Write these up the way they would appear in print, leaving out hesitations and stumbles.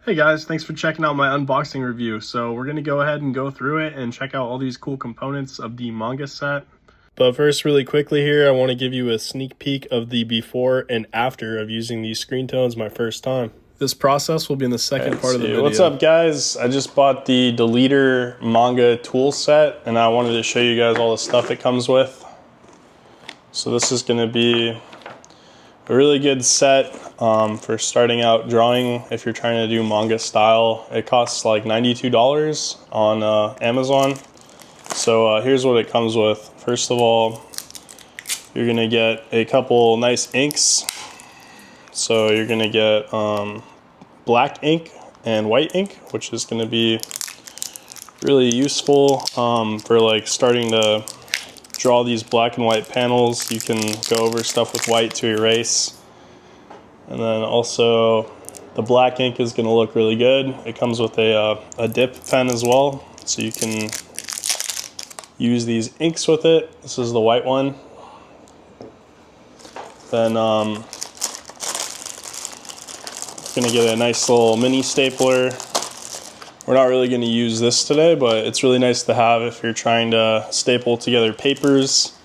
Hey guys, thanks for checking out my unboxing review. So we're going to go ahead and go through it and check out all these cool components of the manga set. But first, really quickly here, I want to give you a sneak peek of the before and after of using these screen tones my first time. This process will be in the second part of the video. What's up guys? I just bought the Deleter Manga Tool Set and I wanted to show you guys all the stuff it comes with. So this is going to be a really good set for starting out drawing if you're trying to do manga style. It costs like $92 on Amazon. So here's what it comes with. First of all, you're gonna get a couple nice inks. So you're gonna get black ink and white ink, which is gonna be really useful for like starting to draw these black and white panels. You can go over stuff with white to erase. And then also the black ink is going to look really good. It comes with a dip pen as well, so you can use these inks with it. This is the white one. Then going to get a nice little mini stapler. We're not really going to use this today, but it's really nice to have if you're trying to staple together papers.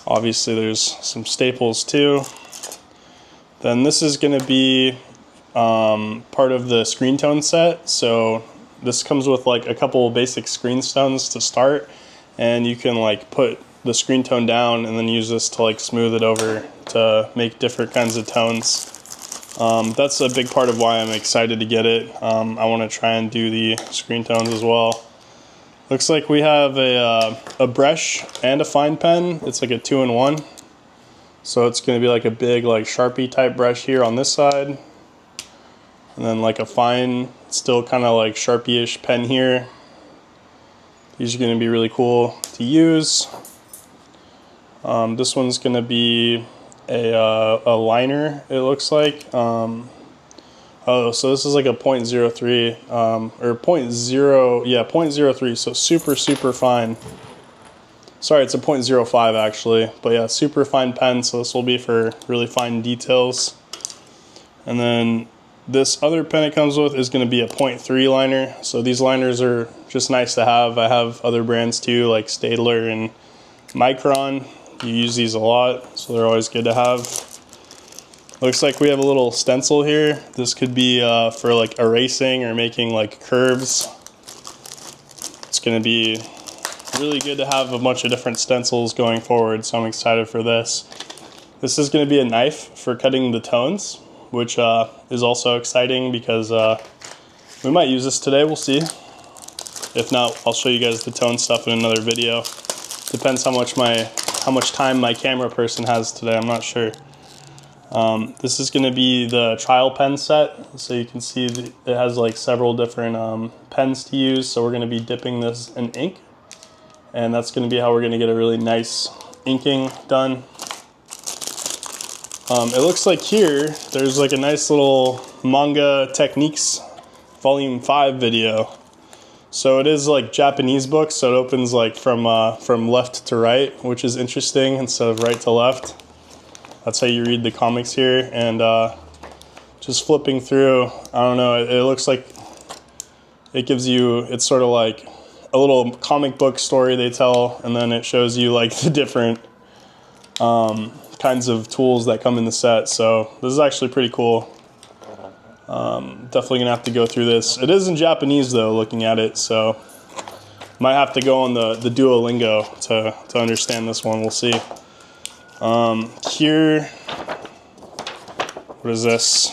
Obviously there's some staples too. Then this is going to be part of the screen tone set. So this comes with like a couple basic screen tones to start, and you can like put the screen tone down and then use this to like smooth it over to make different kinds of tones. That's a big part of why I'm excited to get it. I want to try and do the screen tones as well. Looks like we have a brush and a fine pen. It's like a 2-in-1. So it's going to be like a big like Sharpie type brush here on this side. And then like a fine, still kind of like Sharpie-ish pen here. These are going to be really cool to use. This one's going to be a liner, it looks like. Oh, so this is like a 0.03 or 0.03, so super fine. Sorry, it's a 0.05 actually, but yeah, super fine pen, so this will be for really fine details. And then this other pen it comes with is going to be a 0.3 liner, so these liners are just nice to have. I have other brands too, like Stadler and Micron. You use these a lot, so they're always good to have. Looks like we have a little stencil here. This could be for like erasing or making like curves. It's going to be really good to have a bunch of different stencils going forward, so I'm excited for this. This is going to be a knife for cutting the tones, which is also exciting because we might use this today, we'll see. If not, I'll show you guys the tone stuff in another video. Depends how much time my camera person has today, I'm not sure. This is going to be the trial pen set, so you can see it has like several different pens to use, so we're going to be dipping this in ink. And that's going to be how we're going to get a really nice inking done. It looks like here, there's like a nice little Manga Techniques Volume 5 video. So it is like Japanese books, so it opens like from left to right, which is interesting instead of right to left. That's how you read the comics here. And just flipping through, I don't know, it looks like it gives you, it's sort of like a little comic book story they tell, and then it shows you like the different kinds of tools that come in the set. So this is actually pretty cool. Definitely gonna have to go through this. It is in Japanese though, looking at it, so might have to go on the Duolingo to understand this one. We'll see. Here, what is this?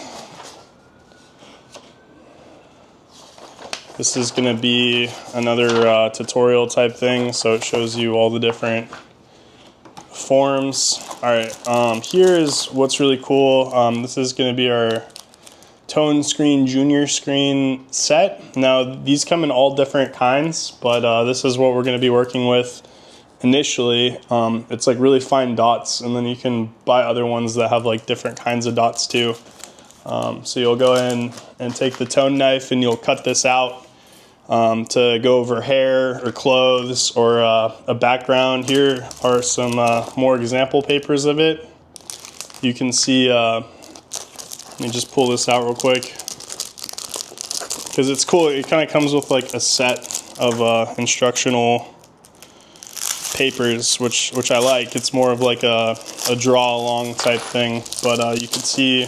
This is going to be another tutorial type thing, so it shows you all the different forms. Alright, here is what's really cool. This is going to be our Tone Screen Junior Screen set. Now, these come in all different kinds, but this is what we're going to be working with initially. It's like really fine dots, and then you can buy other ones that have like different kinds of dots too. So you'll go in and take the tone knife and you'll cut this out to go over hair or clothes or a background. Here are some more example papers of it. You can see, let me just pull this out real quick. because it's cool. It kind of comes with like a set of instructional papers, which I like. It's more of like a draw along type thing, but you can see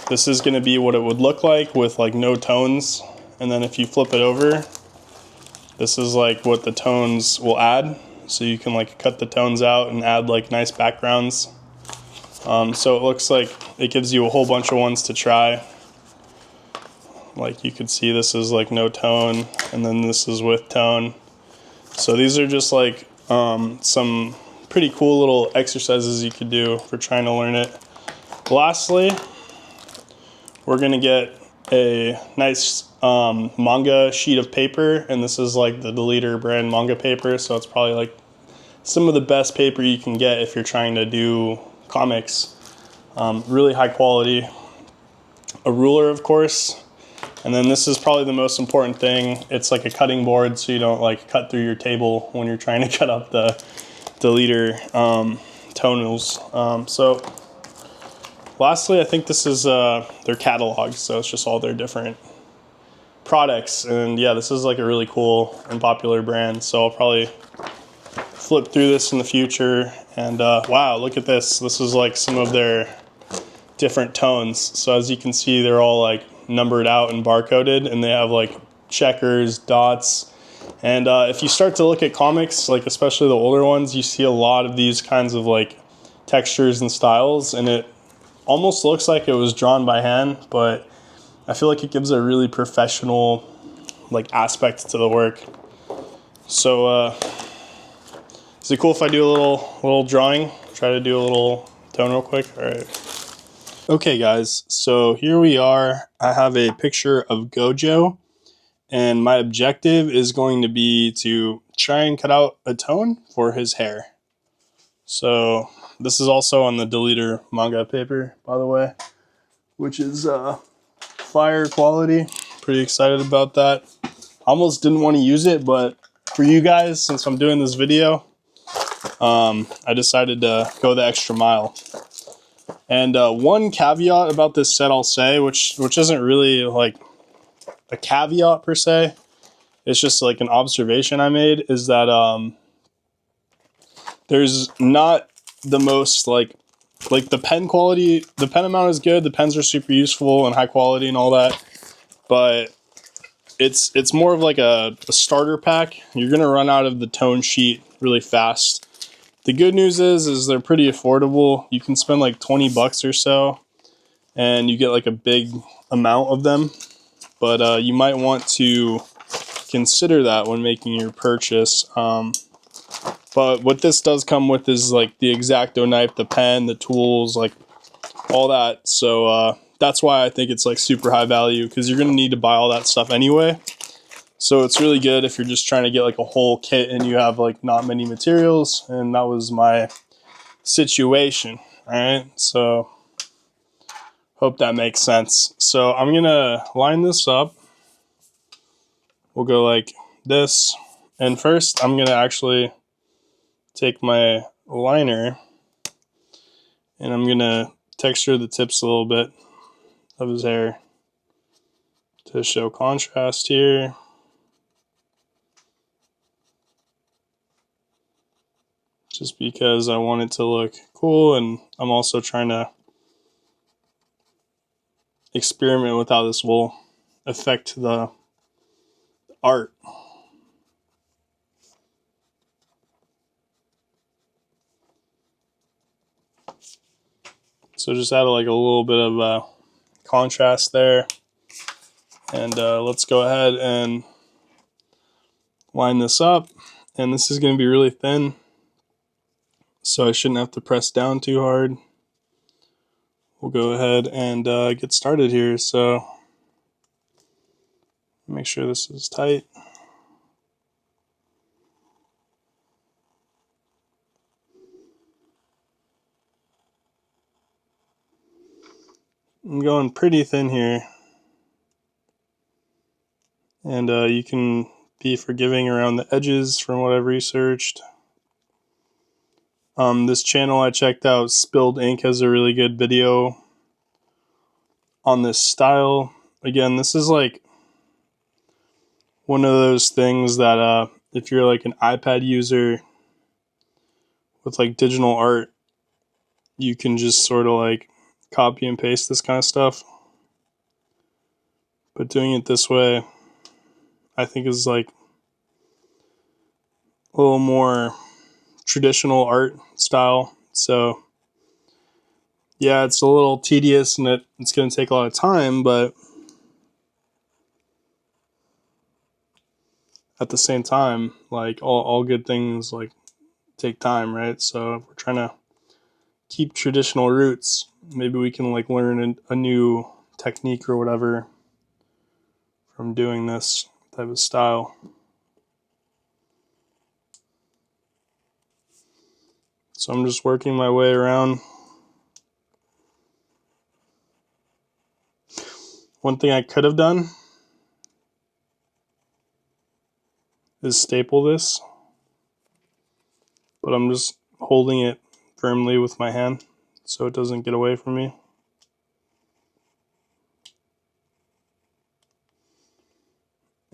this is going to be what it would look like with like no tones, and then if you flip it over, this is like what the tones will add, so you can like cut the tones out and add like nice backgrounds. So it looks like it gives you a whole bunch of ones to try. Like you could see this is like no tone, and then this is with tone. So these are just like some pretty cool little exercises you could do for trying to learn it. Lastly, we're gonna get a nice manga sheet of paper, and this is like the Deleter brand manga paper, so it's probably like some of the best paper you can get if you're trying to do comics. Really high quality. A ruler, of course. And then this is probably the most important thing. It's like a cutting board, so you don't like cut through your table when you're trying to cut up the Deleter tonals. So lastly, I think this is their catalog. So it's just all their different products. And yeah, this is like a really cool and popular brand. So I'll probably flip through this in the future. And wow, look at this. This is like some of their different tones. So as you can see, they're all like numbered out and barcoded, and they have like checkers, dots. And if you start to look at comics, like especially the older ones, you see a lot of these kinds of like textures and styles, and it almost looks like it was drawn by hand, but I feel like it gives a really professional like aspect to the work. So is it cool if I do a little drawing? Try to do a little tone real quick. All right. Okay guys, so here we are. I have a picture of Gojo, and my objective is going to be to try and cut out a tone for his hair. So this is also on the Deleter manga paper, by the way, which is fire quality. Pretty excited about that. Almost didn't want to use it, but for you guys, since I'm doing this video, I decided to go the extra mile. And one caveat about this set I'll say, which isn't really like a caveat per se, it's just like an observation I made, is that there's not the most like the pen quality. The pen amount is good, the pens are super useful and high quality and all that, but it's more of like a starter pack. You're gonna run out of the tone sheet really fast. The good news is they're pretty affordable. You can spend like 20 bucks or so and you get like a big amount of them, but you might want to consider that when making your purchase. But what this does come with is like the X-Acto knife, the pen, the tools, like all that. So that's why I think it's like super high value, because you're gonna need to buy all that stuff anyway. So it's really good if you're just trying to get like a whole kit and you have like not many materials, and that was my situation. All right, so hope that makes sense. So I'm gonna line this up. We'll go like this, and first I'm gonna actually take my liner and I'm gonna texture the tips a little bit of his hair to show contrast here. Just because I want it to look cool, and I'm also trying to experiment with how this will affect the art. So just add like a little bit of contrast there, and let's go ahead and line this up. And this is going to be really thin, so I shouldn't have to press down too hard. We'll go ahead and get started here. So make sure this is tight. I'm going pretty thin here, and you can be forgiving around the edges from what I've researched. This channel I checked out, Spilled Ink, has a really good video on this style. Again, this is like one of those things that if you're like an iPad user with like digital art, you can just sort of like copy and paste this kind of stuff. But doing it this way, I think is like a little more traditional art style. So yeah, it's a little tedious and it's going to take a lot of time, but at the same time, like all good things like take time, right? So if we're trying to keep traditional roots, maybe we can like learn a new technique or whatever from doing this type of style. So I'm just working my way around. One thing I could have done is staple this, but I'm just holding it firmly with my hand so it doesn't get away from me.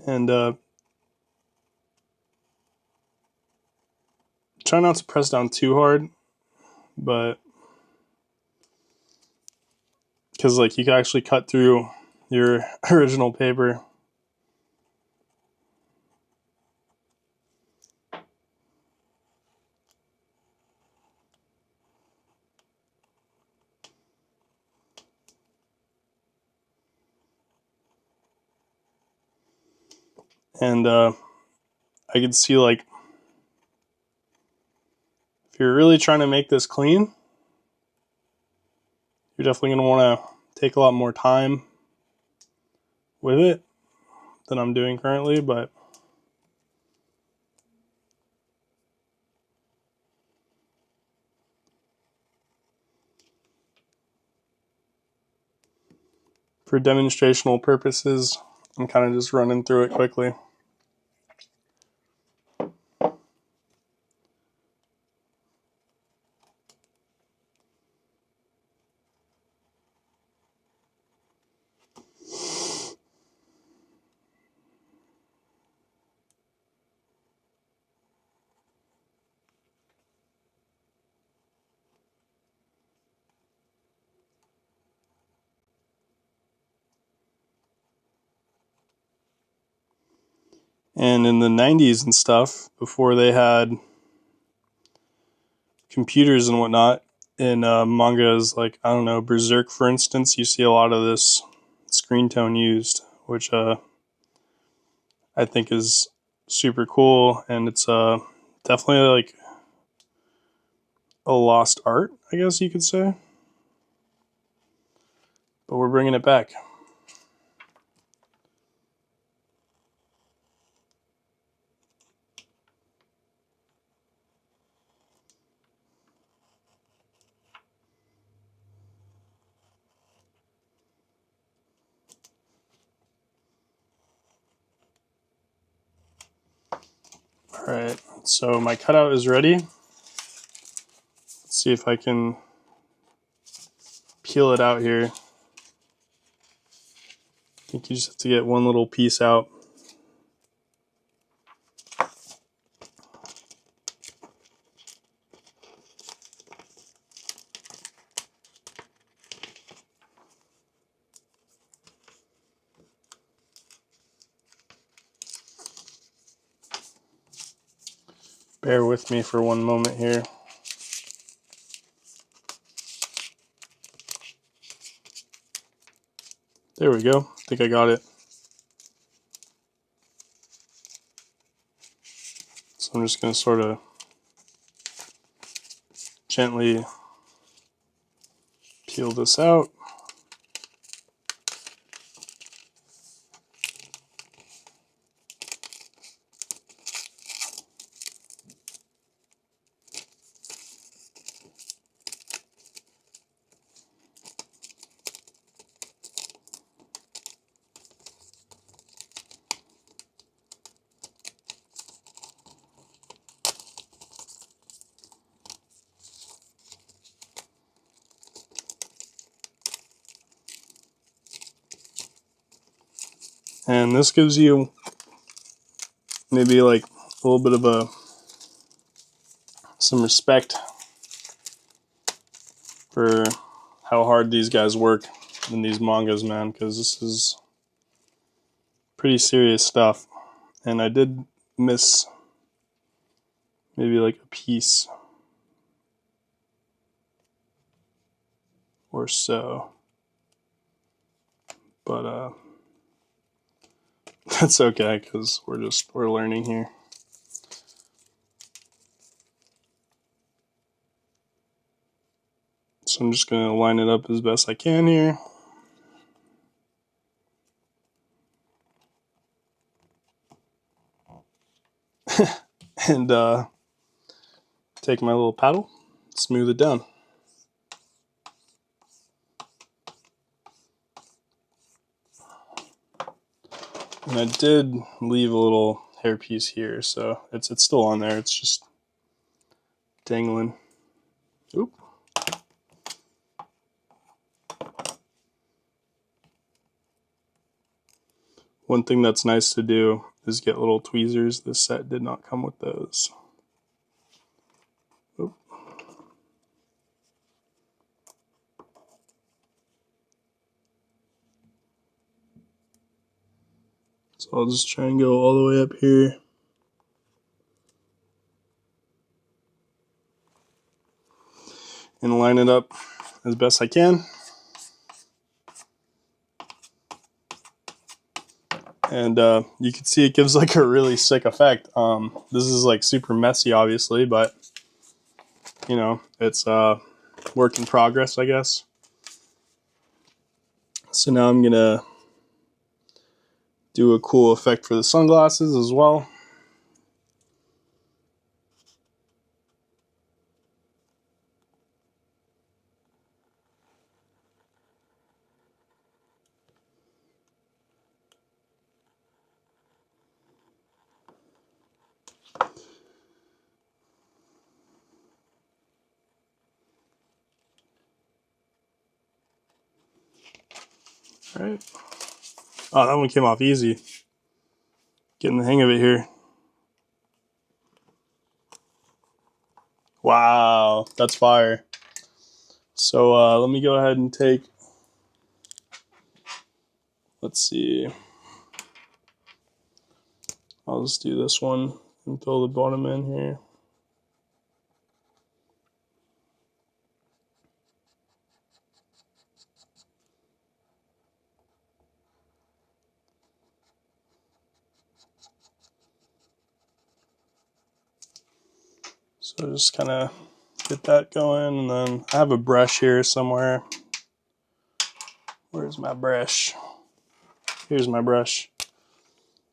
And try not to press down too hard, but because like you can actually cut through your original paper. And I can see like if you're really trying to make this clean, you're definitely going to want to take a lot more time with it than I'm doing currently, but for demonstrational purposes, I'm kind of just running through it quickly. And in the 90s and stuff, before they had computers and whatnot, in mangas like, I don't know, Berserk, for instance, you see a lot of this screen tone used, which I think is super cool, and it's definitely like a lost art, I guess you could say. But we're bringing it back. Alright, so my cutout is ready. Let's see if I can peel it out here. I think you just have to get one little piece out. Bear with me for one moment here. There we go. I think I got it. So I'm just going to sort of gently peel this out. And this gives you maybe like a little bit of some respect for how hard these guys work in these mangas, man, because this is pretty serious stuff. And I did miss maybe like a piece or so, but that's okay, because we're learning here. So I'm just gonna line it up as best I can here. And take my little paddle, smooth it down. And I did leave a little hairpiece here, so it's still on there. It's just dangling. Oop. One thing that's nice to do is get little tweezers. This set did not come with those. Oop. So I'll just try and go all the way up here. And line it up as best I can. And you can see it gives like a really sick effect. This is like super messy, obviously, but you know, it's work in progress, I guess. So now I'm gonna do a cool effect for the sunglasses as well. All right. Oh, that one came off easy. Getting the hang of it here. Wow, that's fire. So let me go ahead and take, let's see, I'll just do this one and fill the bottom in here. So just kind of get that going, and then I have a brush here somewhere. Where's my brush? Here's my brush.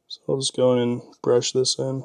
So I'll just go in and brush this in.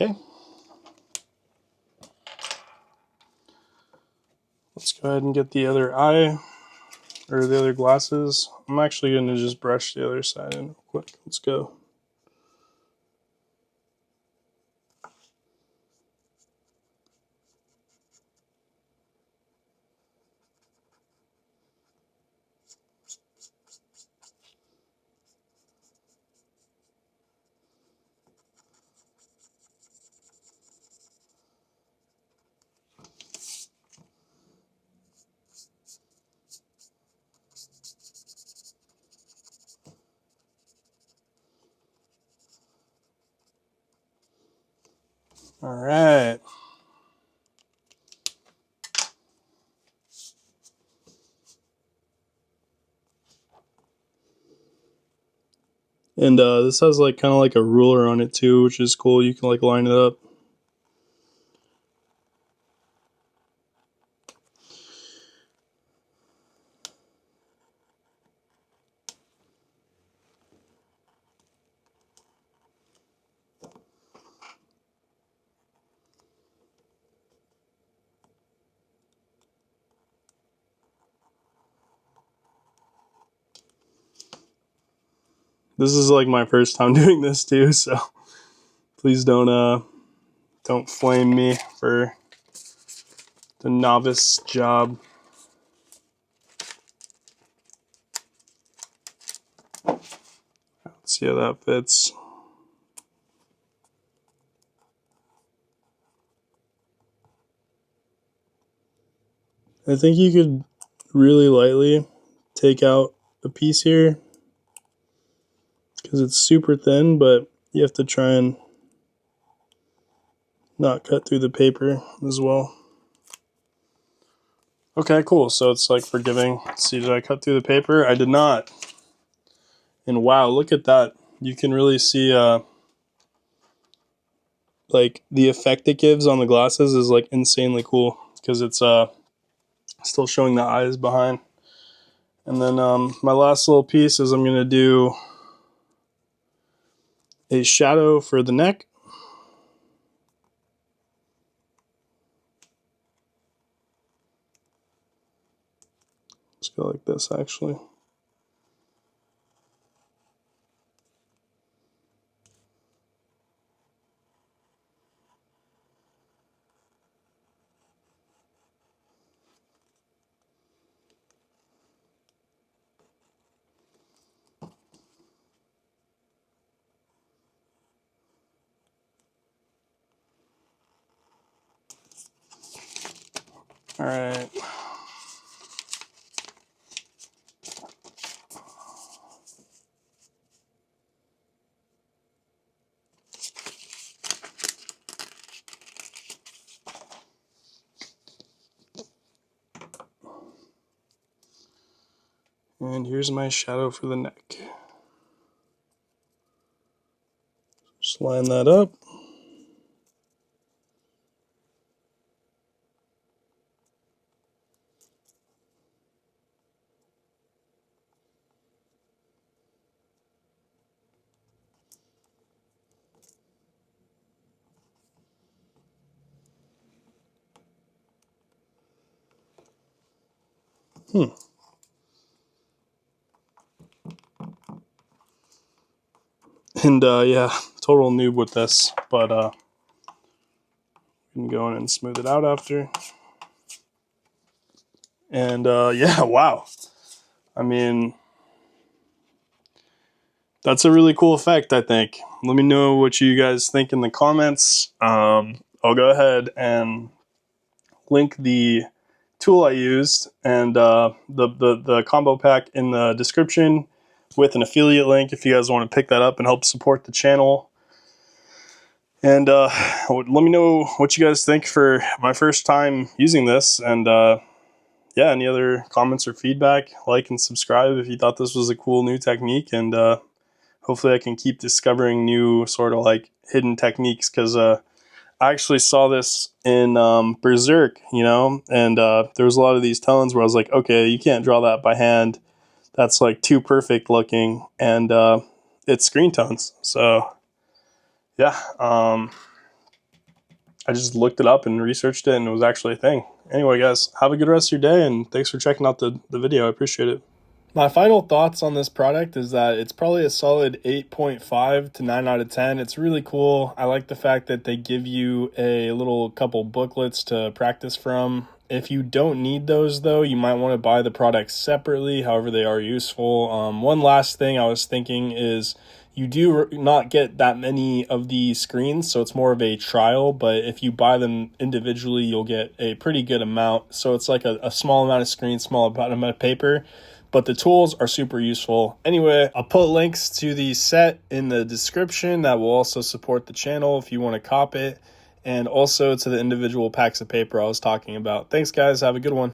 Okay. Let's go ahead and get the other eye, or the other glasses. I'm actually going to just brush the other side in real quick. Let's go. All right. And this has like kind of like a ruler on it too, which is cool. You can like line it up. This is like my first time doing this too, so please don't flame me for the novice job. Let's see how that fits. I think you could really lightly take out a piece here because it's super thin, but you have to try and not cut through the paper as well. Okay, cool. So it's like forgiving. Let's see, did I cut through the paper? I did not. And wow, look at that. You can really see like the effect it gives on the glasses is like insanely cool because it's still showing the eyes behind. And then my last little piece is I'm going to do a shadow for the neck. Let's go like this actually. All right. And here's my shadow for the neck. Just line that up. And yeah, total noob with this, but we can go in and smooth it out after. And yeah, wow. I mean, that's a really cool effect, I think. Let me know what you guys think in the comments. I'll go ahead and link the tool I used and the combo pack in the description with an affiliate link if you guys want to pick that up and help support the channel. And let me know what you guys think for my first time using this. And yeah, any other comments or feedback, like and subscribe if you thought this was a cool new technique. And hopefully I can keep discovering new sort of like hidden techniques, because I actually saw this in Berserk, you know, and there was a lot of these tones where I was like, okay, you can't draw that by hand. That's like too perfect looking, and it's screen tones. So yeah, I just looked it up and researched it, and it was actually a thing. Anyway, guys, have a good rest of your day, and thanks for checking out the video. I appreciate it. My final thoughts on this product is that it's probably a solid 8.5 to 9 out of 10. It's really cool. I like the fact that they give you a little couple booklets to practice from. If you don't need those, though, you might want to buy the products separately. However, they are useful. One last thing I was thinking is you do not get that many of the screens, so it's more of a trial. But if you buy them individually, you'll get a pretty good amount. So it's like a small amount of screen, small amount of paper. But the tools are super useful. Anyway, I'll put links to the set in the description that will also support the channel if you want to cop it, and also to the individual packs of paper I was talking about. Thanks, guys. Have a good one.